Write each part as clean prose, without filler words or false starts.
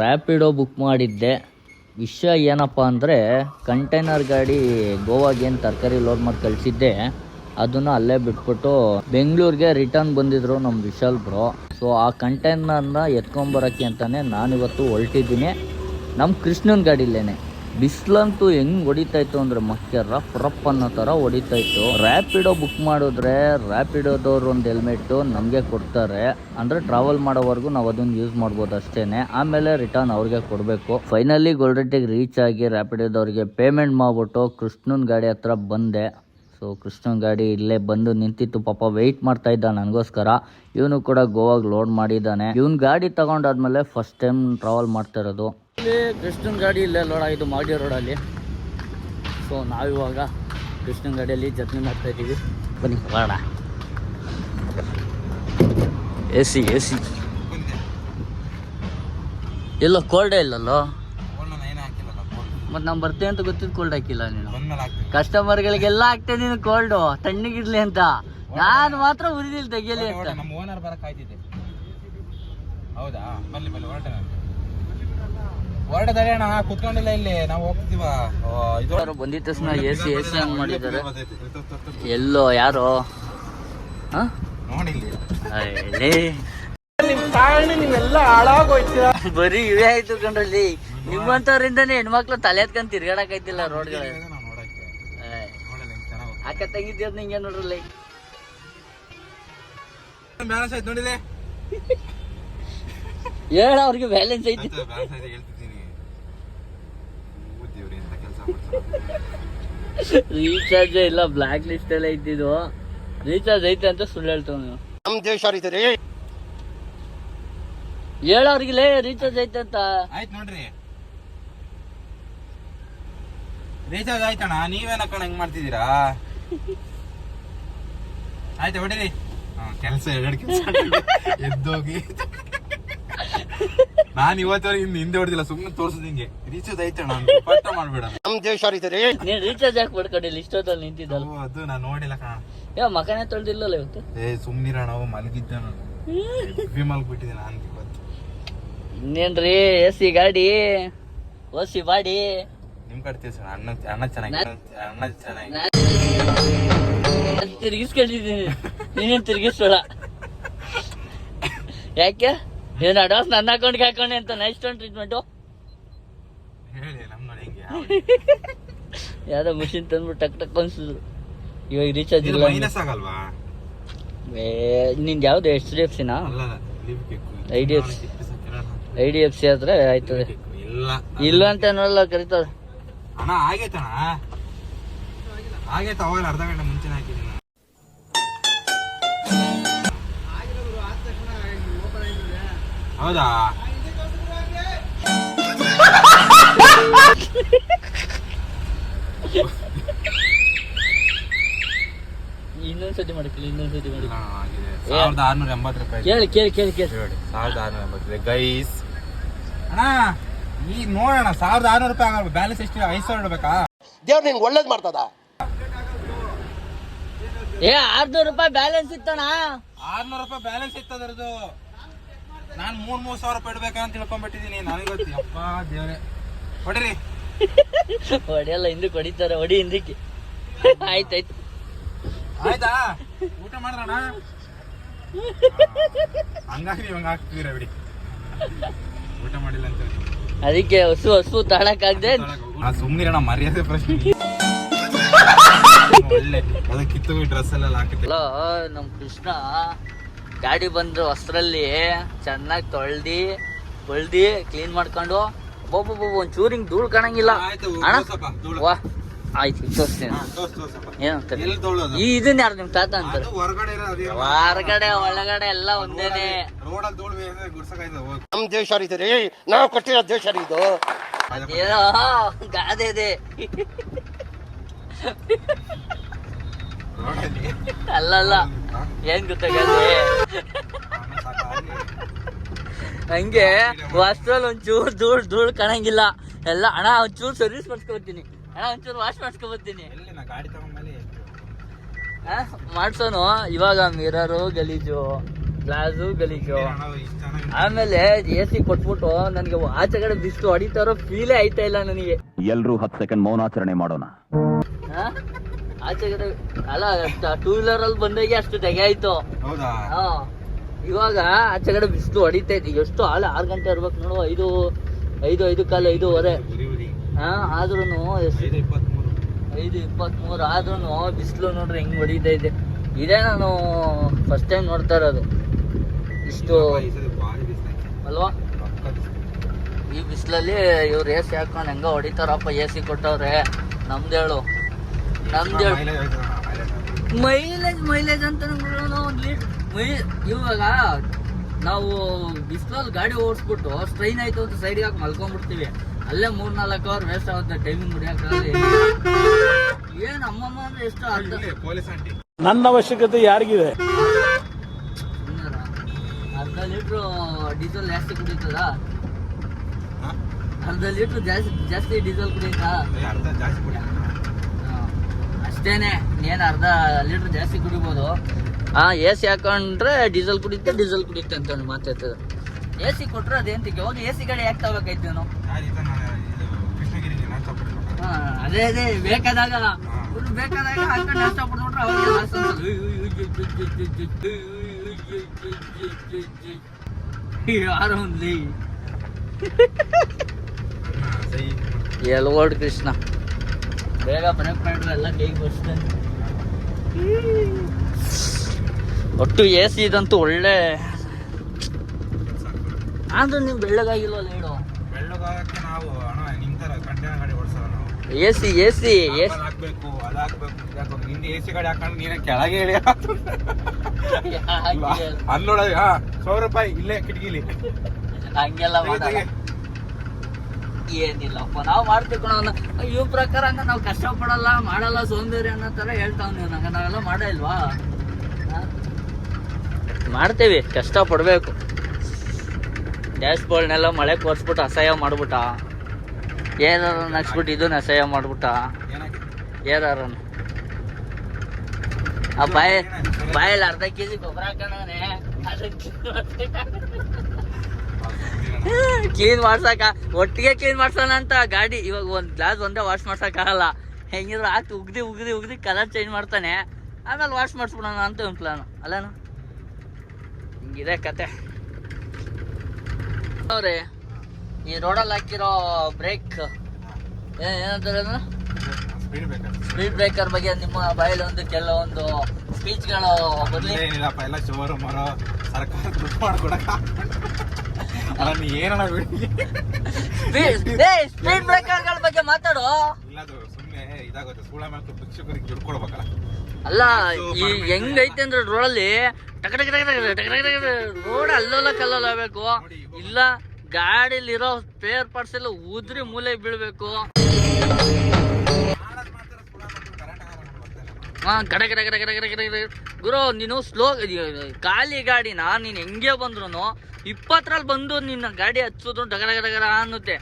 Rapido book ಮಾಡಿದ್ದೆ. ವಿಷಯ ಏನಪ್ಪ ಅಂದರೆ, ಕಂಟೈನರ್ ಗಾಡಿ ಗೋವಾಗೇನು ತರಕಾರಿ ಲೋಡ್ ಮಾಡಿ ಕಳಿಸಿದ್ದೆ, ಅದನ್ನು ಅಲ್ಲೇ ಬಿಟ್ಬಿಟ್ಟು ಬೆಂಗಳೂರಿಗೆ ರಿಟರ್ನ್ ಬಂದಿದ್ರು ನಮ್ಮ ವಿಶಾಲ್ ಬ್ರೋ. ಸೊ ಆ ಕಂಟೈನರ್ನ ಎತ್ಕೊಂಬರೋಕ್ಕೆ ಅಂತಲೇ ನಾನಿವತ್ತು ಹೊರಟಿದ್ದೀನಿ ನಮ್ಮ ಕೃಷ್ಣನ ಗಾಡಿಲೇನೆ. ಬಿಸಿಲಂತೂ ಹೆಂಗೆ ಹೊಡಿತಾಯಿತ್ತು ಅಂದರೆ ಮತ್ತೆ ರಫ್ ಅನ್ನೋ ಥರ ಹೊಡಿತಾಯಿತ್ತು. ರ್ಯಾಪಿಡೋ ಬುಕ್ ಮಾಡಿದ್ರೆ ರ್ಯಾಪಿಡೋದವ್ರು ಒಂದು ಹೆಲ್ಮೆಟ್ಟು ನಮಗೆ ಕೊಡ್ತಾರೆ, ಅಂದರೆ ಟ್ರಾವೆಲ್ ಮಾಡೋವರೆಗೂ ನಾವು ಅದನ್ನು ಯೂಸ್ ಮಾಡ್ಬೋದು ಅಷ್ಟೇ. ಆಮೇಲೆ ರಿಟರ್ನ್ ಅವ್ರಿಗೆ ಕೊಡಬೇಕು. ಫೈನಲಿ ಗೋಲ್ಡಟ್ಟಿಗೆ ರೀಚ್ ಆಗಿ ರ್ಯಾಪಿಡೋದವ್ರಿಗೆ ಪೇಮೆಂಟ್ ಮಾಡಿಬಿಟ್ಟು ಕೃಷ್ಣನ ಗಾಡಿ ಹತ್ರ ಬಂದೆ. ಸೊ ಕೃಷ್ಣನ ಗಾಡಿ ಇಲ್ಲೇ ಬಂದು ನಿಂತಿತ್ತು, ಪಾಪ ವೆಯ್ಟ್ ಮಾಡ್ತಾ ಇದ್ದ ನನಗೋಸ್ಕರ. ಇವನು ಕೂಡ ಗೋವಾಗೆ ಲೋಡ್ ಮಾಡಿದ್ದಾನೆ. ಇವನು ಗಾಡಿ ತಗೊಂಡಾದ್ಮೇಲೆ ಫಸ್ಟ್ ಟೈಮ್ ಟ್ರಾವೆಲ್ ಮಾಡ್ತಾ ಇರೋದು. ಇಲ್ಲಿ ಕೃಷ್ಣನ ಗಾಡಿ ಇಲ್ಲೇ ಲೋಡ್ ಆಯಿತು ಮಾಗಡಿ ರೋಡಲ್ಲಿ. ಸೊ ನಾವಿವಾಗ ಕೃಷ್ಣನ ಗಾಡಿಯಲ್ಲಿ ಜರ್ನಿ ಮಾಡ್ತಾ ಇದ್ದೀವಿ. ಬನ್ನಿ ಬೇಡ ಎ ಸಿ ಎಲ್ಲೋ ಕೋಲ್ಡೇ ಇಲ್ಲಲ್ಲೋ. ಮತ್ತು ನಾವು ಬರ್ತೀವಿ ಅಂತ ಗೊತ್ತಿದ್ದು ಕೋಲ್ಡ್ ಹಾಕಿಲ್ಲ ನೀನು. ಕಸ್ಟಮರ್ಗಳಿಗೆಲ್ಲ ಆಗ್ತದೆ ನೀನು ಕೋಲ್ಡು ತಣ್ಣಗಿರ್ಲಿ ಅಂತ, ನಾನು ಮಾತ್ರ ಉರಿದಿಲ್ಲ ತೆಗಿಯಲಿ ಅಂತ. ನಮ್ಮ ಓನರ್ ಬರಕ್ಕೆ ಕಾಯ್ತಿದ್ದೆ. ಹೌದಾ, ಬನ್ನಿ ಹೊರಡದಾರೆ ಅಣ್ಣ, ಕುತ್ಕೊಂಡಿಲ್ಲ ಇಲ್ಲಿ, ನಾವು ಹೋಗ್ತೀವ. ಬಂದಿದ್ದ ತಕ್ಷಣ ಎ ಸಿ ಹಂಗ್ ಮಾಡಿದ್ದಾರೆ. ಎಲ್ಲೋ ಯಾರೋ ನೋಡಿ ನೀವೆಲ್ಲ ಹಾಳಾಗೋಯ್ತೀರ. ಬರೀ ಇವೇ ಆಯ್ತು ಕಣ್ರಲ್ಲಿ. ನಿಮ್ಮಂತವ್ರಿಂದಾನೆ ಹೆಣ್ಮಕ್ಳು ತಲೆ ಎತ್ಕೊಂಡ್ ತಿರ್ಗಾಡಕೈತಿಲ್ಲ ರೋಡ್ಗಳು. ಅಕ್ಕ ತಂಗಿದ್ದ ನಿಂಗೆ ನೋಡ್ರಲ್ಲಿ. ಹೇಳ ಅವ್ರಿಗೆ ಬ್ಯಾಲೆನ್ಸ್ ಐತಿ. ರೀಚಾರ್ಜ್ ಇಲ್ಲ, ಬ್ಲಾಕ್ ಲಿಸ್ಟ್ ಎಲ್ಲ ಇದ್ದಿದ್ದು. ರೀಚಾರ್ಜ್ ಐತೆ ಅಂತ ಸುಳ್ಳು ಹೇಳ್ತಾವ ನೀವು. ನಮ್ ದೇಶ ಹೇಳೋರ್ಗಿಲ್ಲ ರೀಚಾರ್ಜ್ ಐತೆ ಅಂತ. ಆಯ್ತು ನೋಡ್ರಿ, ರೀಚಾರ್ಜ್ ಆಯ್ತಣ್ಣ. ನೀವೇನ ಕಣ ಹೆಂಗ್ ಮಾಡ್ತಿದ್ದೀರಾ? ಆಯ್ತು ಹೊಡಿರಿ. ಕೆಲಸ ಎದ್ದೋಗಿ ನಾನು ಇವತ್ತವರೆಗೆ ಹಿಂದೆ ಹೊಡೆದಿಲ್ಲ, ಸುಮ್ಮನೆ ತೋರ್ಸದ್ ಹಿಂಗೆ. ರೀಚಾರ್ಜ್ ಆಯ್ತಣ್ಣ ಪಟ್ಟ ಮಾಡ್ಬೇಡ. ನಮ್ ದೇಶ ನೀನ್ ರೀಚಾರ್ಜ್ ಹಾಕಿ ಪಡ್ಕೊಂಡಿಲ್ಲ ಇಷ್ಟೊತ್ತಲ್ಲಿ ನಿಂತಿದ್ದಲ್ಲ. ಅದು ನಾನು ನೋಡಿಲ್ಲ ಕಣ. ಮಕನೇ ತೊಳ್ದಿಲ್ಲಲ್ಲ ಇವತ್ತು. ಸುಮ್ನಿರ ನಾವು ಮಲಗಿದ್ದ, ನಾನು ಮಲ್ಗ್ಬಿಟ್ಟಿದ್ದೆ ನಾನು ಇವತ್ತು. ಇನ್ನೇನ್ರಿ ಎ ಸಿ ಗಾಡಿ ಓಸಿ ಬಾಡಿ ನಿಮ್ ಕಟ್ತೀವಿ ಸರ್. ಅಣ್ಣ ಚೆನ್ನಾಗಿ ತಿರ್ಗಿಸ್ಕೊಂಡಿದ್ದೀನಿ, ನೀನೇನ್ ತಿರ್ಗಿಸೋಳ. ಯಾಕೆ ಏನ್ ಅಡ್ವಾನ್ಸ್ ನನ್ನ ಅಕೌಂಟ್ಗೆ ಹಾಕೊಂಡೆ ಅಂತ ಇಷ್ಟೊಂದು ಟ್ರೀಟ್ಮೆಂಟು. ಹೇಳಿ ನಮ್ಮ ಹೆಂಗೆ ಯಾವ್ದೋ ಮಿಷಿನ್ ತಂದ್ಬಿಟ್ಟು ಟಕ್ ಅನ್ಸಿದ್ರು. ಇವಾಗ ರೀಚಾರ್ಜ್ ಇಲ್ಲ. ಮೈನಸ್ ಆಗಲ್ವಾ? ನಿಂದು ಯಾವ್ದು HDFC ನಾ? IDFC ಆದ್ರೆ ಆಯ್ತದೆ. ಇಲ್ಲ ಅಂತ ಅನ್ನೋಲ್ಲ ಕರಿತಾರ. ಅಣ್ಣ ಆಗೈತಣ್ಣ, ಆಗೈತ. ಅವಾಗ ಅರ್ಧ ಗಂಟೆ ಮುಂಚೆನೆ ಹಾಕಿದ್ದೀನಿ. ಹೌದಾ? ಇನ್ನೊಂದ್ಸತಿ ಮಾಡಕ್ಕಿಲ್ಲ, ಇನ್ನೊಂದ್ಸತಿ ಮಾಡಿ. 1680 ರೂಪಾಯಿ. ಕೇಳಿ 1680 ಗೈಸ್. ಅಣ್ಣ ಈ ನೋಡೋಣ, 1600 ರೂಪಾಯಿ ಆಗಲ್ಲ. ಬ್ಯಾಲೆನ್ಸ್ ಎಷ್ಟು? 500 ಇಡ್ಬೇಕಾ? ದೇವ್ರು ನಿಂಗೆ ಒಳ್ಳೇದ್ ಮಾಡ್ತದ. 600 ರೂಪಾಯಿ ಬ್ಯಾಲೆನ್ಸ್ ಇತ್ತಣ್ಣ. 600 ರೂಪಾಯಿ ಬ್ಯಾಲೆನ್ಸ್ ಇತ್ತದ್ರದ್ದು. ನಾನು 3,000 ರೂಪಾಯಿ ಇಡ್ಬೇಕಂತ ತಿಳ್ಕೊಂಡ್ಬಿಟ್ಟಿದ್ದೀನಿ. ನನಗೆ ಗೊತ್ತಿ. ಅಪ್ಪ ದೇವ್ರೆ, ಹೊಡಿರಿ. ಹೊಡಿಯಲ್ಲ, ಹಿಂದಕ್ಕೆ ಹೊಡಿತಾರೆ. ಹೊಡಿ ಹಿಂದಕ್ಕೆ. ಆಯ್ತಾಯ್ತು. ಆಯ್ತಾ? ಊಟ ಮಾಡಿದ್ರಣ್ಣ? ಹಂಗಾಗಿ ಇವಂಗ ಹಾಕ್ತಿದ್ದೀರ ಬಿಡಿ. ಊಟ ಮಾಡಿಲ್ಲ ಅಂತ ಅದಕ್ಕೆ ಹಸು ತಾಳಕ್ಕಾಗ್ದೆ. ಸುಮ್ನಿರಣ್ಣ, ಮರ್ಯಾದೆ ಪ್ರಶ್ನೆ. ಒಳ್ಳೆ ಅದು ಕಿತ್ತು ಡ್ರೆಸ್ ಎಲ್ಲ ಹಾಕುತ್ತೆ. ನಮ್ ಕೃಷ್ಣ ಗಾಡಿ ಬಂದ್ರು ಹೊಸ್ರಲ್ಲಿ ಚೆನ್ನಾಗಿ ತೊಳ್ದಿ ಕ್ಲೀನ್ ಮಾಡ್ಕೊಂಡು ಒಂಚೂರು ಹಿಂಗ್ ಧೂಳ್ ಕಾಣಂಗಿಲ್ಲ. ಆಯ್ತು ತೋರಿಸ್ತೀನಿ. ಇದನ್ನ ಯಾರು ನಿಮ್ ತಾತ ಅಂತಾರೆ? ಹೊರಗಡೆ ಒಳಗಡೆ ಎಲ್ಲ ಒಂದೇನೆ. ನಮ್ ದೇಶ ರೀ, ನಾವು ಕಟ್ಟಿರೋ ದೇಶ ಇದು. ಏನೋ ಗಾದೆ ಇದೆ. ಅಲ್ಲಲ್ಲ, ಏನ್ ಗೊತ್ತಾಗಲ್ಲ, ಹಂಗೆ ವಾಶ್ರಲ್ಲಿ ಒಂಚೂರು ಧೂಳ್ ಕಾಣಂಗಿಲ್ಲ ಎಲ್ಲ. ಅಣ್ಣ ಒಂಚೂರು ಸರ್ವಿಸ್ ಮಾಡ್ಸ್ಕೊಬರ್ತೀನಿ, ಅಣ್ಣ ಒಂಚೂರು ವಾಶ್ ಮಾಡ್ಸ್ಕೊಬರ್ತೀನಿ. ಮಾಡ್ಸೋನು. ಇವಾಗ ಮಿರರು ಗಲೀಜು, ಗ್ಲಾಸು ಗಲೀಜು. ಇಷ್ಟ ಚೆನ್ನಾಗಿ ಆಮೇಲೆ AC ಕೊಟ್ಬಿಟ್ಟು ನನಗೆ ಆಚೆಗಡೆ ಬಿಸಿಲು ಹೊಡಿತಾರೋ ಫೀಲೇ ಆಯ್ತಾ ಇಲ್ಲ ನನಗೆ. ಎಲ್ರೂ 10 ಸೆಕೆಂಡ್ ಮೌನಾಚರಣೆ ಮಾಡೋಣ. ಆಚೆಗಡೆ ಅಲ್ಲ, 2 ವೀಲರ್ ಅಲ್ಲಿ ಬಂದಾಗೆ ಅಷ್ಟು ತೆಗೆ ಆಯ್ತು. ಹೌದಾ? ಇವಾಗ ಆಚೆಗಡೆ ಬಿಸಿಲು ಹೊಡಿತೈತಿ. ಎಷ್ಟು ಆಳೆ 6 ಗಂಟೆ ಇರ್ಬೇಕು ನೋಡು. 5 ಕಾಲು 5:15. ಆದ್ರೂ 5:23 ಆದ್ರೂ ಬಿಸಿಲು ನೋಡ್ರಿ ಹೆಂಗ್ ಹೊಡಿತೈತೆ. ಇದೇ ನಾನು ಫಸ್ಟ್ ಟೈಮ್ ನೋಡ್ತಾ ಇರೋದು ಇಷ್ಟು ಅಲ್ವಾ. ಈ ಬಿಸಿಲಲ್ಲಿ ಇವ್ರು AC ಹಾಕೊಂಡು ಹೆಂಗ ಹೊಡಿತಾರಪ್ಪ. AC ಕೊಟ್ಟವ್ರೆ. ನಮ್ದೇಳು ಮೈಲೇಜ್ ಅಂತ ಇವಾಗ ನಾವು ಬಿಸಿಲಲ್ಲಿ ಗಾಡಿ ಓಡಿಸ್ಬಿಟ್ಟು ಸ್ಟ್ರೈನ್ ಆಯ್ತು ಅಂತ ಸೈಡ್ಗೆ ಹಾಕಿ ಮಲ್ಕೊಂಡ್ಬಿಡ್ತೀವಿ. ಅಲ್ಲೇ 3-4 ಅವರ್ ವೇಸ್ಟ್ ಆಗುತ್ತೆ ಟೈಮಿಂಗ್ ಮುಡಿಯೋಕ್ಕಾಗಲಿ. ಏನ್ ಅಮ್ಮಮ್ಮ ಅಂದ್ರೆ ಎಷ್ಟು ಪೊಲೀಸ್ ಆಂಟಿ. ನನ್ನ ಅವಶ್ಯಕತೆ ಯಾರಿಗಿದೆ? ಅರ್ಧ ಲೀಟ್ರು ಡೀಸೆಲ್ ಜಾಸ್ತಿ ಕುಡಿತದ? ಅರ್ಧ ಲೀಟ್ರು ಜಾಸ್ತಿ ಡೀಸೆಲ್ ಕುಡಿಯುತ್ತಾ? ಅರ್ಧ ಜಾಸ್ತಿ ಕುಡಿ. ಅಷ್ಟೇನೆ, ಏನ್ ಅರ್ಧ ಲೀಟ್ರ್ ಜಾಸ್ತಿ ಕುಡಿಬೋದು. AC ಹಾಕೊಂಡ್ರೆ ಡೀಸೆಲ್ ಕುಡಿಯುತ್ತೆ ಅಂತ ಮಾತಾಡ್ತದೆ. AC ಕೊಟ್ರೆ ಅದೇಂತಿಗೆ ಹೋಗಿ AC ಗಾಡಿ ಯಾಕೆ ತಗೋಬೇಕಾಯ್ತು ನಾವು? ಅದೇ ಬೇಕಾದಾಗ ಹಾಕೊಂಡು ನಾಷ್ಟ ಪಡ್ಬಿಟ್ರೆ ಅವಾಗ ಯಾರು ಒಂದ್ಲಿ ಎಲ್ಗೋಡ್ ಕೃಷ್ಣ ಬೇಗ ಬ್ರೇಕ್ ಮಾಡ್ರೆ ಎಲ್ಲ ಕೈಗೆ ಬರ್ಸ್ತೇನೆ. ಒಟ್ಟು AC ಇದಂತೂ ಒಳ್ಳೆ. ಆದ್ರೂ ನೀವು ಬೆಳ್ಳಗಾಗಿಲ್ವಲ್ಲ ಹೇಳು. ಬೆಳ್ಳಗಾಗಕ್ಕೆ ನಾವು ನಿಮ್ ತರ ಕಂಟೈನರ್ ಗಾಡಿ ಓಡಿಸೋಣ ನಾವು. AC ಹಾಕ್ಬೇಕು, ಅದು ಹಾಕ್ಬೇಕು. ಹಿಂದೆ AC ಗಾಡಿ ಹಾಕೊಂಡು ನೀನೇ ಕೆಳಗೆ ಹೇಳಿ ಅಲ್ಲೋಡ 100 ರೂಪಾಯಿ ಇಲ್ಲೇ ಕಿಟಕಿಲಿ ಹಂಗೆಲ್ಲ ಮಾಡಲ್ಲ. ಏನಿಲ್ಲಪ್ಪ ನಾವು ಮಾಡ್ತೀವಿ ಕಣ. ಇವ್ ಪ್ರಕಾರ ಹಂಗ ನಾವು ಕಷ್ಟ ಪಡಲ್ಲ ಮಾಡಲ್ಲ ಸೌಂದರ್ಯ ಅನ್ನೋ ತರ ಹೇಳ್ತಾವ್ ನೀವು. ನಂಗೆ ನಾವೆಲ್ಲ ಮಾಡಿಲ್ವಾ? ಮಾಡ್ತೀವಿ, ಕಷ್ಟ ಪಡ್ಬೇಕು. ಡ್ಯಾಶ್ ಬೋರ್ಡ್ನೆಲ್ಲ ಮಳೆ ಕೊರ್ಸ್ಬಿಟ್ಟು ಅಸಹ್ಯ ಮಾಡ್ಬಿಟ್ಟ. ಏನಾರ ನಗ್ಸ್ಬಿಟ್ಟು ಇದನ್ನ ಅಸಹ್ಯ ಮಾಡ್ಬಿಟ್ಟ. ಏನಾರ ಆ ಬಾಯಲ್ಲಿ ಅರ್ಧ kg ಗೊಬ್ಬರ ಹಾಕೋಣವನೆ. ಕ್ಲೀನ್ ಮಾಡ್ಸಕ ಒಟ್ಟಿಗೆ ಕ್ಲೀನ್ ಮಾಡ್ಸೋಣ ಅಂತ ಗಾಡಿ. ಇವಾಗ ಒಂದ್ ಗ್ಲಾಸ್ ಒಂದೇ ವಾಶ್ ಮಾಡ್ಸಕ್ ಆಗಲ್ಲ. ಹೆಂಗಿದ್ರು ಹಾಕಿ ಉಗ್ದಿ ಕಲರ್ ಚೇಂಜ್ ಮಾಡ್ತಾನೆ. ಆಮೇಲೆ ವಾಶ್ ಮಾಡಿಸ್ಬಿಡೋಣ ಅಂತ ಒಂದು ಪ್ಲಾನ್ ಅಲ್ಲೇನು. ಹಿಂಗಿದೆ ಕತೆ. ಅವ್ರೆ ಈ ರೋಡಲ್ಲಿ ಹಾಕಿರೋ ಬ್ರೇಕ್ ಏನಂತಾರೆ ಸ್ಪೀಡ್ ಬ್ರೇಕರ್ ಬಗ್ಗೆ ನಿಮ್ಮ ಬಾಯಲ್ಲಿ ಒಂದು ಕೆಲವೊಂದು ಸ್ಪೀಚ್ಗಳು ಬರ್ಲಿ. ಏನಿಲ್ಲಪ್ಪ, ಎಲ್ಲ ಶೋರು ಮರೋ ಸರ್ಕಾರ ದುಡ್ಡು ಮಾಡ್ಕೊಡಕ ಏನಣ್ಣ ಸ್ಪೀಡ್ ಬ್ರೇಕರ್ಗಳ ಬಗ್ಗೆ ಮಾತಾಡು. ಇಲ್ಲ ಸುಮ್ಮನೆ ಇದಾಗುತ್ತೆ. ಸೂಳ ಮೇಲೆ ಶಿಕ್ಷಕರಿಗೆ ದುಡ್ಡು ಕೊಡ್ಬೇಕಲ್ಲ. ಅಲ್ಲ ಈ ಹೆಂಗೈತೆ ಅಂದ್ರೆ ರೋಡಲ್ಲಿ ರೋಡ್ ಅಲ್ಲೋಲ ಕಲ್ಲೋಲ ಆಗ್ಬೇಕು. ಇಲ್ಲ ಗಾಡಿಲಿರೋ ಸ್ಪೇರ್ ಪಾರ್ಟ್ಸ್ ಎಲ್ಲ ಉದ್ರಿ ಮೂಲೆ ಬೀಳ್ಬೇಕು. ಗುರು ನೀನು ಸ್ಲೋ ಖಾಲಿ ಗಾಡಿನ ನೀನ್ ಹೆಂಗೆ ಬಂದ್ರು 20ರಲ್ಲಿ ಬಂದು ನಿನ್ನ ಗಾಡಿ ಹಚ್ಚೋದು ಡಗರ ಅನ್ನುತ್ತೆ.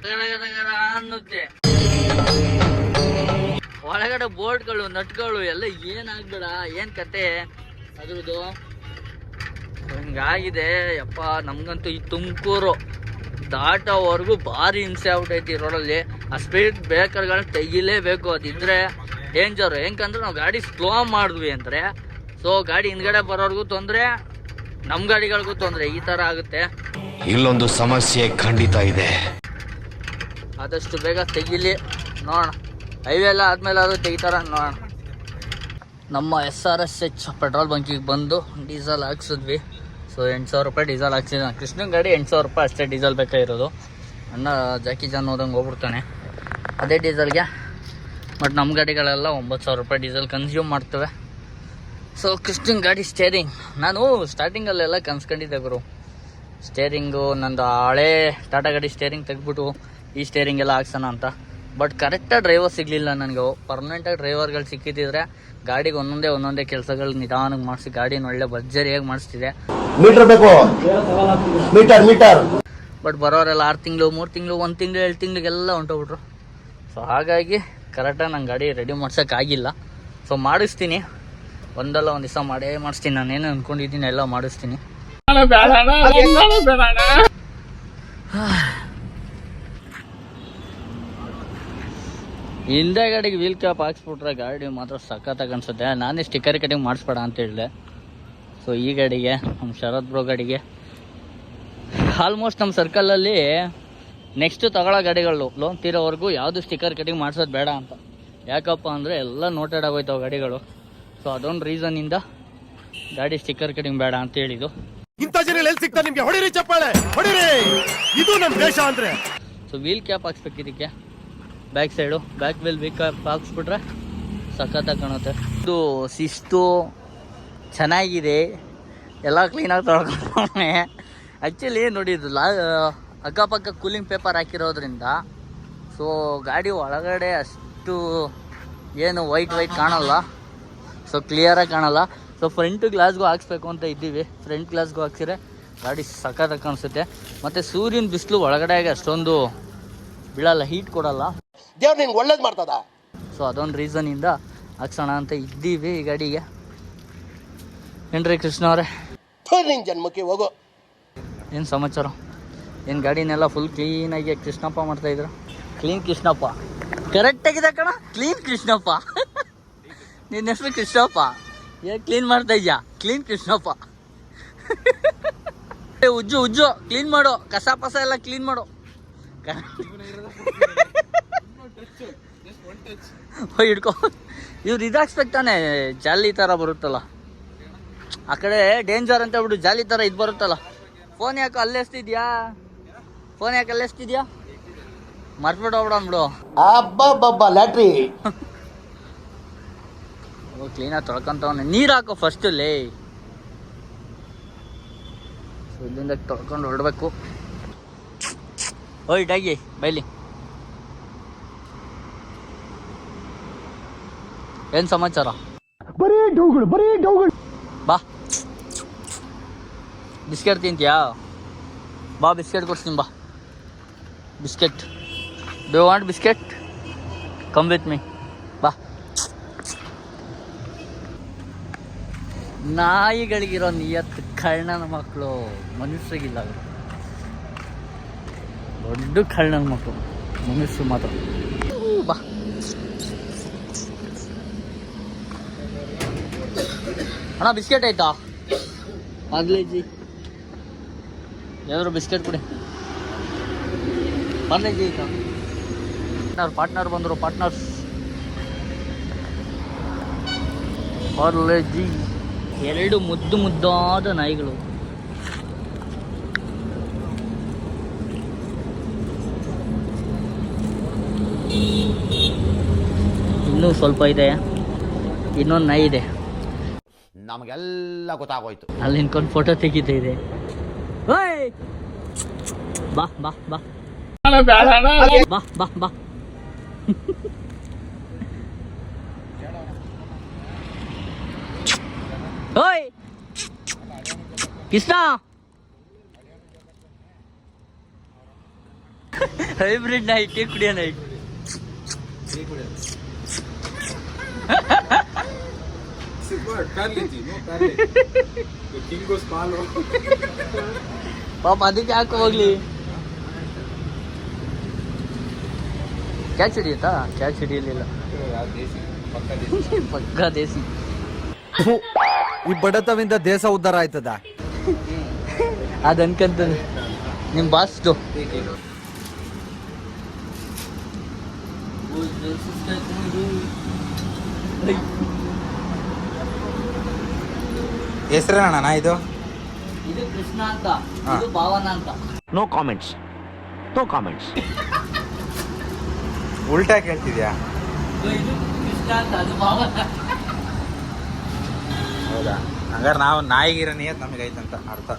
ಒಳಗಡೆ ಬೋರ್ಡ್ಗಳು ನಟ್ಗಳು ಎಲ್ಲ ಏನಾಗ್ಬೇಡ. ಏನ್ ಕತೆ ಅದ್ರದ್ದು ಹಿಂಗಾಗಿದೆ ಯಪ್ಪ. ನಮ್ಗಂತೂ ಈ ತುಮಕೂರು ದಾಟೋವರೆಗೂ ಭಾರಿ ಹಿಂಸೆ ಆಗ್ಬಿಟ್ಟೈತಿ ರೋಡಲ್ಲಿ. ಆ ಸ್ಪೀಡ್ ಬ್ರೇಕರ್ಗಳನ್ನ ತೆಗಿಲೇಬೇಕು. ಅದಿದ್ರೆ ಡೇಂಜರು. ಹೆಂಗಂದ್ರೆ ನಾವು ಗಾಡಿ ಸ್ಲೋ ಮಾಡಿದ್ವಿ ಅಂದರೆ ಗಾಡಿ ಹಿಂದ್ಗಡೆ ಬರೋರ್ಗೂ ತೊಂದರೆ, ನಮ್ಮ ಗಾಡಿಗಳಿಗೂ ತೊಂದರೆ. ಈ ಥರ ಆಗುತ್ತೆ. ಇಲ್ಲೊಂದು ಸಮಸ್ಯೆ ಖಂಡಿತ ಇದೆ. ಆದಷ್ಟು ಬೇಗ ತೆಗಿಲಿ ನೋಡೋಣ. ಹೈವೇ ಎಲ್ಲ ಆದಮೇಲೆ ಅದು ತೆಗಿತಾರ ನೋಡೋಣ. ನಮ್ಮ SRSH ಪೆಟ್ರೋಲ್ ಬಂಕಿಗೆ ಬಂದು ಡೀಸೆಲ್ ಹಾಕ್ಸಿದ್ವಿ. 8,000 ರೂಪಾಯಿ ಡೀಸೆಲ್ ಹಾಕ್ಸಿದ್ವಿ. ಕೃಷ್ಣನ ಗಾಡಿ 8,000 ರೂಪಾಯಿ ಅಷ್ಟೇ ಡೀಸೆಲ್ ಬೇಕಾಗಿರೋದು. ಅಣ್ಣ ಜಾಕಿ ಜಾನ್ ಹೋದಂಗೆ ಹೋಗ್ಬಿಡ್ತಾನೆ ಅದೇ ಡೀಸೆಲ್ಗೆ. ಬಟ್ ನಮ್ಮ ಗಾಡಿಗಳೆಲ್ಲ 9,000 ರೂಪಾಯಿ ಡೀಸೆಲ್ ಕನ್ಸ್ಯೂಮ್ ಮಾಡ್ತವೆ. ಕೃಷ್ಣನ ಗಾಡಿ ಸ್ಟೇರಿಂಗ್ ನಾನು ಸ್ಟಾರ್ಟಿಂಗಲ್ಲೆಲ್ಲ ಕನ್ಸ್ಕೊಂಡಿದ್ದೆ ಗುರು. ಸ್ಟೇರಿಂಗು ನಂದು ಹಳೇ ಟಾಟಾ ಗಾಡಿ ಸ್ಟೇರಿಂಗ್ ತೆಗೆದ್ಬಿಟ್ಟು ಈ ಸ್ಟೇರಿಂಗ್ ಎಲ್ಲ ಹಾಕ್ಸೋಣ ಅಂತ. ಬಟ್ ಕರೆಕ್ಟಾಗಿ ಡ್ರೈವರ್ ಸಿಗಲಿಲ್ಲ ನನಗೆ. ಪರ್ಮನೆಂಟಾಗಿ ಡ್ರೈವರ್ಗಳು ಸಿಕ್ಕಿದ್ದಿದ್ರೆ ಗಾಡಿಗೆ ಒಂದೊಂದೇ ಕೆಲಸಗಳು ನಿಧಾನಕ್ಕೆ ಮಾಡಿಸಿ ಗಾಡಿನ ಒಳ್ಳೆ ಭರ್ಜರಿಯಾಗಿ ಮಾಡಿಸ್ತಿದೆ. ಮೀಟರ್ ಬೇಕು, ಮೀಟರ್. ಬಟ್ ಬರೋರೆಲ್ಲ 6 ತಿಂಗಳು 3 ತಿಂಗಳು 1 ತಿಂಗಳು 2 ತಿಂಗಳಿಗೆಲ್ಲ ಹೊಂಟೋಗ್ಬಿಟ್ರು. ಹಾಗಾಗಿ ಕರೆಕ್ಟಾಗಿ ನಂಗೆ ಗಾಡಿ ರೆಡಿ ಮಾಡ್ಸೋಕ್ಕಾಗಿಲ್ಲ. ಮಾಡಿಸ್ತೀನಿ, ಒಂದಲ್ಲ ಒಂದು ದಿವಸ ಮಾಡೇ ಮಾಡಿಸ್ತೀನಿ. ನಾನೇನು ಅಂದ್ಕೊಂಡಿದ್ದೀನಿ ಎಲ್ಲ ಮಾಡಿಸ್ತೀನಿ. ಹಿಂದೆ ಗಾಡಿಗೆ ವೀಲ್ ಕ್ಯಾಪ್ ಹಾಕ್ಸ್ಬಿಟ್ರೆ ಗಾಡಿ ಮಾತ್ರ ಸಖತ್ತಾಗಿ ಅನ್ಸುತ್ತೆ. ನಾನೇ ಸ್ಟಿಕ್ಕರ್ ಕಟಿಂಗ್ ಮಾಡಿಸ್ಬೇಡ ಅಂತ ಹೇಳಿದೆ. ಸೊ ಈ ಗಾಡಿಗೆ ನಮ್ಮ ಶರತ್ ಬ್ರೋ ಗಾಡಿಗೆ ಆಲ್ಮೋಸ್ಟ್ ನಮ್ಮ ಸರ್ಕಲಲ್ಲಿ ನೆಕ್ಸ್ಟ್ ತಗೊಳ್ಳೋ ಗಾಡಿಗಳು ಲೋನ್ ತೀರೋವರೆಗೂ ಯಾವುದು ಸ್ಟಿಕ್ಕರ್ ಕಟಿಂಗ್ ಮಾಡಿಸೋದು ಬೇಡ ಅಂತ. ಯಾಕಪ್ಪ ಅಂದರೆ ಎಲ್ಲ ನೋಟೆಡ್ ಆಗೋಯ್ತವೆ ಗಾಡಿಗಳು. ಸೊ ಅದೊಂದು ರೀಸನ್ನಿಂದ ಗಾಡಿ ಸ್ಟಿಕ್ಕರ್ ಕಟಿಂಗ್ ಬೇಡ ಅಂತ ಹೇಳಿದ್ದು. ಇಂಥ ಜನ ಎಲ್ಲಿ ಸಿಗ್ತಾರೆ ನಿಮ್ಗೆ? ಹೊಡಿರಿ ಚಪ್ಪಾಳೆ, ಹೊಡಿರಿ. ಇದು ನಮ್ಮ ದೇಶ ಅಂದ್ರೆ. ಸೊ ವೀಲ್ ಕ್ಯಾಪ್ ಹಾಕ್ಸ್ಬೇಕು ಇದಕ್ಕೆ. Back side back wheel cap ಹಾಕ್ಸ್ಬಿಟ್ರೆ ಸಖತ್ತಾಗಿ ಕಾಣುತ್ತೆ. ಇದು ಶಿಸ್ತು ಚೆನ್ನಾಗಿದೆ, ಎಲ್ಲ ಕ್ಲೀನಾಗಿ ತೊಳ್ಕೊಂಡೆ. ಆ್ಯಕ್ಚುಲಿ ನೋಡಿ ಇದು ಅಕ್ಕಪಕ್ಕ ಕೂಲಿಂಗ್ ಪೇಪರ್ ಹಾಕಿರೋದ್ರಿಂದ ಸೊ ಗಾಡಿ ಒಳಗಡೆ ಅಷ್ಟು ಏನು ವೈಟ್ ಕಾಣಲ್ಲ. ಸೊ ಕ್ಲಿಯರಾಗಿ ಕಾಣಲ್ಲ. ಸೊ ಫ್ರಂಟ್ ಗ್ಲಾಸ್ಗೂ ಹಾಕ್ಸ್ಬೇಕು ಅಂತ ಇದ್ದೀವಿ. ಫ್ರಂಟ್ ಗ್ಲಾಸ್ಗೂ ಹಾಕ್ಸಿದ್ರೆ ಗಾಡಿ ಸಖತ್ತಾಗಿ ಕಾಣಿಸುತ್ತೆ. ಮತ್ತು ಸೂರ್ಯನ ಬಿಸಿಲು ಒಳಗಡೆಗೆ ಅಷ್ಟೊಂದು ಬೀಳಲ್ಲ, ಹೀಟ್ ಕೊಡಲ್ಲ. ದೇವ್ರು ನಿನ್ಗೆ ಒಳ್ಳೇದು ಮಾಡ್ತದ. ಸೊ ಅದೊಂದು ರೀಸನಿಂದ ಹಾಕ್ಸೋಣ ಅಂತ ಇದ್ದೀವಿ ಈ ಗಾಡಿಗೆ. ಏನ್ರಿ ಕೃಷ್ಣ ಅವರೇ, ನಿನ್ನ ಜನ್ಮಕ್ಕೆ ಹೋಗೋ. ಏನು ಸಮಾಚಾರ? ಏನು ಗಾಡಿನೆಲ್ಲ ಫುಲ್ ಕ್ಲೀನಾಗಿ ಕೃಷ್ಣಪ್ಪ ಮಾಡ್ತಾಯಿದ್ರು? ಕ್ಲೀನ್ ಕೃಷ್ಣಪ್ಪ ಕರೆಕ್ಟಾಗಿದೆ ಕಣ, ಕ್ಲೀನ್ ಕೃಷ್ಣಪ್ಪ. ನಿನ್ನ ಹೆಸರು ಕೃಷ್ಣಪ್ಪ, ಏನು ಕ್ಲೀನ್ ಮಾಡ್ತಾ ಇದೆಯಾ? ಕ್ಲೀನ್ ಕೃಷ್ಣಪ್ಪ. ಉಜ್ಜು ಕ್ಲೀನ್ ಮಾಡು, ಕಸ ಪಸ ಎಲ್ಲ ಕ್ಲೀನ್ ಮಾಡು. ಹಿಡ್ಕೊ. ಇವ್ರು ಇದಾಕ್ಸ್ಬೇಕು ತಾನೆ, ಜಾಲಿ ಥರ ಬರುತ್ತಲ್ಲ ಆ ಕಡೆ, ಡೇಂಜರ್ ಅಂತ ಹೇಳ್ಬಿಟ್ಟು ಜಾಲಿ ಥರ ಇದು ಬರುತ್ತಲ್ಲ. ಫೋನ್ ಯಾಕೆ ಅಲ್ಲೆಸ್ತಿದ್ಯಾ? ಮರ್ಬಿಟ್ಟು ಹೋಗ್ಬಿಡು. ಅಬ್ಬಬ್ಬಬ್ಬ ಲ್ಯಾಟ್ರಿ. ಕ್ಲೀನಾಗಿ ತೊಳ್ಕೊಂತವನೆ. ನೀರು ಹಾಕೋ ಫಸ್ಟ್ ಲೇ. ಸೊ ಇಲ್ಲಿಂದ ತೊಳ್ಕೊಂಡು ಹೊರಡ್ಬೇಕು. ಓಯ್ ಡಾಗಿ ಬೈಲಿ, ಏನು ಸಮಾಚಾರ? ಬರೀ ಡೌಗಳು. ಬಾ ಬಿಸ್ಕೆಟ್ ತಿಂತೀಯಾ? ಬಾ ಬಿಸ್ಕೆಟ್ ಕೊಡ್ತೀನಿ ಬಾ. Biscuit do you want biscuit? Come with me ಬಾ. ನಾಯಿಗಳಿಗಿರೋ ನಿಯತ್ತು ಕಳ್ಳನ ಮಕ್ಕಳು ಮನುಷ್ಯರಿಗಿಲ್ಲ. ದೊಡ್ಡ ಕಳ್ಳನ ಮಕ್ಕಳು, ಮನುಷ್ಯರು ಮಾತ್ರ. ಬಾ ಅಣ್ಣ ಬಿಸ್ಕೆಟ್ ಆಯ್ತಾ? ಪಾರ್ಲೇಜಿ ಯಾವ್ದಾದ್ರು ಬಿಸ್ಕೆಟ್ ಕೊಡಿ. ಪಾರ್ಲೇಜಿ ಆಯ್ತಾ? ಪಾರ್ಟ್ನರ್ ಬಂದರು, ಪಾರ್ಟ್ನರ್ಸ್. ಪಾರ್ಲೇಜಿ. ಎರಡು ಮುದ್ದಾದ ನಾಯಿಗಳು. ಇನ್ನೂ ಸ್ವಲ್ಪ ಇದೆ, ಇನ್ನೊಂದು ನಾಯಿ ಇದೆ. ನಮಗೆಲ್ಲ ಗೊತ್ತಾಗೋಯ್ತು. ಅಲ್ಲಿ ನಿಂತ್ಕೊಂಡು ಫೋಟೋ ತೆಗಿತಾ ಇದೆ. ಬಾ ಬಾ ಬಾ ಬಾ ಬಾ ಬಾ. ಓಯ್ ಕೃಷ್ಣ, ಹೈಬ್ರಿಡ್ ನಾಯಿ, ಟೀ ಕುಡಿಯೋ ನಾಯಿ. ಪಾಪ ಅದಕ್ಕೆ ಯಾಕೆ ಹೋಗ್ಲಿ. ಕ್ಯಾಚ್ ಹಿಡಿಯುತ್ತಾ? ಕ್ಯಾಚ್ ಹಿಡಿಯಲಿಲ್ಲ. ಪಕ್ಕ ದೇಸಿ. ಈ ಬಡತವಿಂದ ದೇಶ ಉದ್ಧಾರ ಆಯ್ತದ? ಅದು ಅನ್ಕಂತಾನೆ ನಿಮ್ಮ ಬಾಸ್ದು. ಹೆಸರೇನಣ್ಣ ಇದು? ಇದು ಕೃಷ್ಣ ಅಂತ, ಇದು ಭಾವನ ಅಂತ. No comments. ಉಲ್ಟಾ ಕೇಳ್ತಿದ್ಯಾ? ಇದು ಕೃಷ್ಣ ಅಂತ, ಅದು ಭಾವನ. ಹೌದಾ? ಹಂಗಾರೆ ನಾವು ನಾಯಿಗಿರೋ ನಿಯತ್ ನಮಗೆ ಐತಂತ ಅರ್ಥ.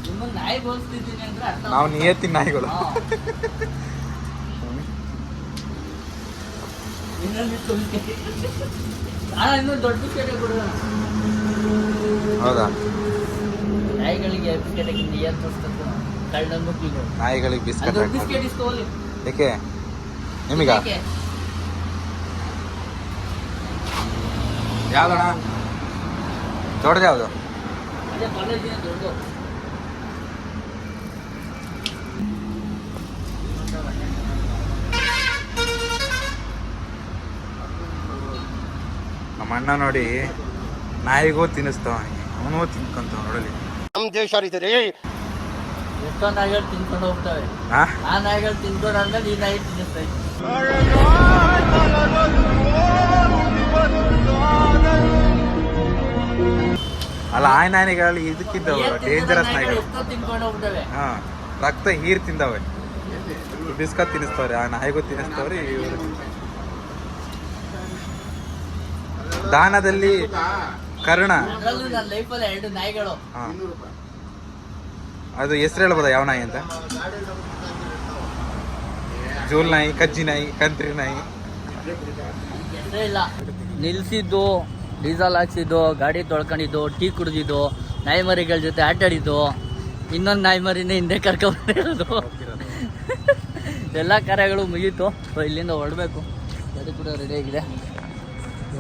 ನಿಮ್ಮನ್ನ ನಾಯಿ ಬೋಲ್ಸ್ತಿದ್ದೀನಿ ಅಂದ್ರೆ ಅರ್ಥ. ನಾವು ನಿಯತ್ತಿನ ನಾಯಿಗಳು. ಇನ್ನೊಂದು ದೊಡ್ಡ ಬಿಸ್ಕೆಟ್ ಕೊಡೋಣ. ಹೌದಾ? ನಾಯಿಗಳಿಗೆ ಬಿಸ್ಕೆಟ್ ನಿಯತ್ ಕಳ್ಳನ ಮಕ್ಕಳಿಗೆ. ನಾಯಿಗಳಿಗೆ ಬಿಸ್ಕೆಟ್ ದೊಡ್ಡ ಬಿಸ್ಕೆಟ್ ಇಸ್ಕೋಲಿ. ಏಕೆ ನಿಮಗ? ಯಾವ್ದಣ್ಣ ದೊಡ್ಡದು? ಯಾವುದು? ಅದೇ ಕಾಲೇಜಿನ ದೊಡ್ಡದು. ನಮ್ಮ ಅಣ್ಣ ನೋಡಿ ನಾಯಿಗೂ ತಿನ್ನಿಸ್ತಾವ, ಅವನು ತಿನ್ಕೊಂತಾವ ನೋಡಲಿ. ಎಷ್ಟೋ ನಾಯಿಗಳು ತಿನ್ಕೊಂಡು ಹೋಗ್ತವೆ. ಹಾ ಆ ನಾಯಿಗಳು ತಿನ್ಕೊಂಡು ಆದ್ಮೇಲೆ ಈ ನಾಯಿ ತಿನ್ನಿಸ್ತೈತೆ. ಅಲ್ಲ, ಆ ನಾಯಿಗಳು ಇದಕ್ಕಿದ್ದಾವೆ, ಡೇಂಜರಸ್ ನಾಯಿಗಳು. ಎಷ್ಟೋ ತಿನ್ಕೊಂಡು ಹೋಗ್ತವೆ. ಹಾ, ರಕ್ತ ಹೀರ್ ತಿಂದವೆ, ಬಿಸ್ಕತ್ ತಿನ್ನಿಸ್ತವ್ರೆ, ಆ ನಾಯಿಗೂ ತಿನ್ನಿಸ್ತವ್ರಿ. ದಾನದಲ್ಲಿ ಕರ್ಣ. ಅದ್ರಲ್ಲೂ ನನ್ನ ಲೈಫಲ್ಲಿ 2 ನಾಯಿಗಳು. ಹಾ, ಅದು ಹೆಸರು ಹೇಳ್ಬೋದಾ ಯಾವ ನಾಯಿ ಅಂತ? ಜೂಲ್ ನಾಯಿ, ಕಜ್ಜಿ ನಾಯಿ, ಕಂತ್ರಿ ನಾಯಿ. ಹೆಸರೇ ಇಲ್ಲ. ನಿಲ್ಸಿದ್ದು, ಡೀಸೆಲ್ ಹಾಕ್ಸಿದ್ದು, ಗಾಡಿ ತೊಳ್ಕೊಂಡಿದ್ದು, ಟೀ ಕುಡಿದಿದ್ದು, ನಾಯಿ ಮರಿಗಳ ಜೊತೆ ಆಟ ಆಡಿದ್ದು, ಇನ್ನೊಂದು ನಾಯಿ ಮರಿನೇ ಹಿಂದೆ ಕರ್ಕೊಂಡ್ಬಂದಿರೋದು. ಎಲ್ಲ ಕಾರ್ಯಗಳು ಮುಗೀತು. ಇಲ್ಲಿಂದ ಹೊರಡಬೇಕು. ಗಾಡಿ ಕೂಡ ರೆಡಿ ಆಗಿದೆ.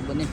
ಬನ್ನಿ.